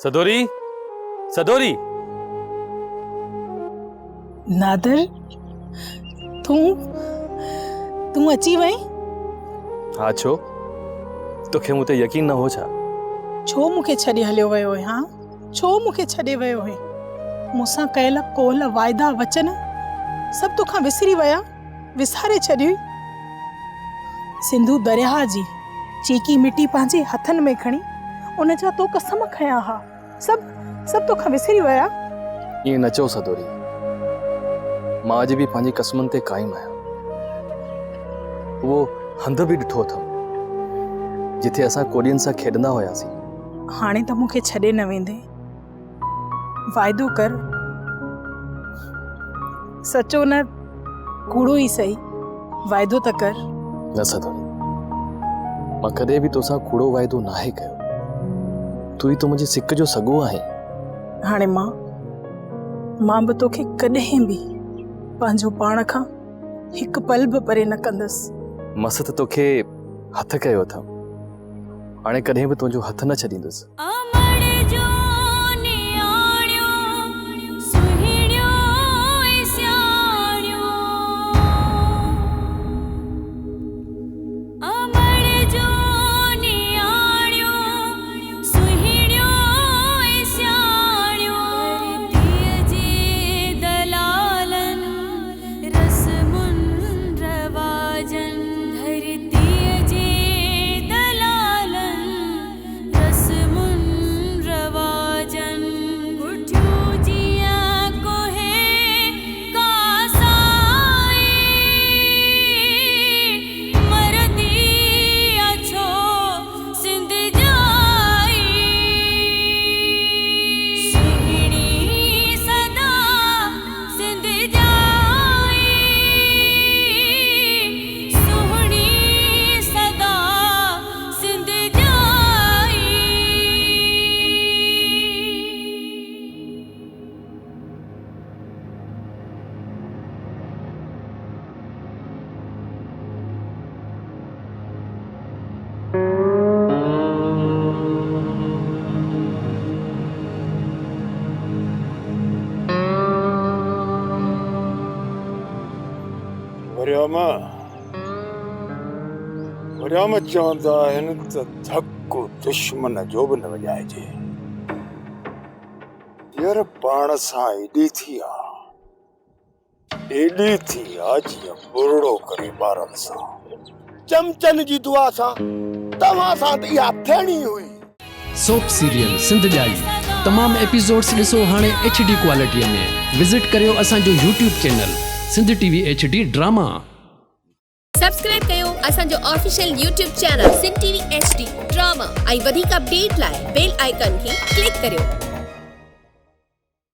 सदोरी, सदोरी। नादर, तू अची वई? हाँ छो तोखे मूं ते यकीन न हो छा? छो मूंखे छॾे हलियो वियो हुई? हाँ, छो मूंखे छॾे वियो हुई? मूंसां कयल कोल वाइदा वचन सभु तोखां विसरी विया, विसारे छॾियो। सिंधु दरिया जी चीकी मिटी पंहिंजे हथनि में खणी उन जा तो कसम खया हा, सभु तोखां विसरी विया। ईअं न चओ सदोरी, मां अॼु बि पंहिंजी कसमनि ते क़ाइम आहियां। उहो हंध बि ॾिठो अथमि जिथे असां कोॾियुनि सां खेॾंदा हुआसीं। हाणे त मूंखे छॾे न वेंदे, वाइदो कर। सचो न कूड़ो ई सही, वाइदो त कर। न सदोरी, मां कॾहिं बि तोसां कूड़ो वाइदो नाहे कयो। तूं ई तो मुंहिंजे सिक जो सॻो आहे। हाणे मां बि तोखे कॾहिं बि पंहिंजो पाण खां हिकु पल बि परे न कंदसि। मस त तोखे हथ कयो अथमि, हाणे कॾहिं बि तुंहिंजो हथ न छॾींदुसि। वरियाम चवंदा आहिनि त धकु दुश्मन जो बि न वॼाइजे। यार पाण सां एॾी थी आ जीअं बुरड़ो करे ॿारनि सां। चमचन जी दुआ सां तव्हां सां त इहा थियणी हुई। सोप सीरियल सिंध ॼाई तमाम एपिसोड्स ॾिसो हाणे HD क्वालिटीअ में। विज़िट करियो असांजो YouTube channel Sindh TV HD drama. Subscribe कयो असांजो official YouTube channel Sindh TV HD drama ऐं वधीक अपडेट लाइ बेल आइकन खे क्लिक करियो।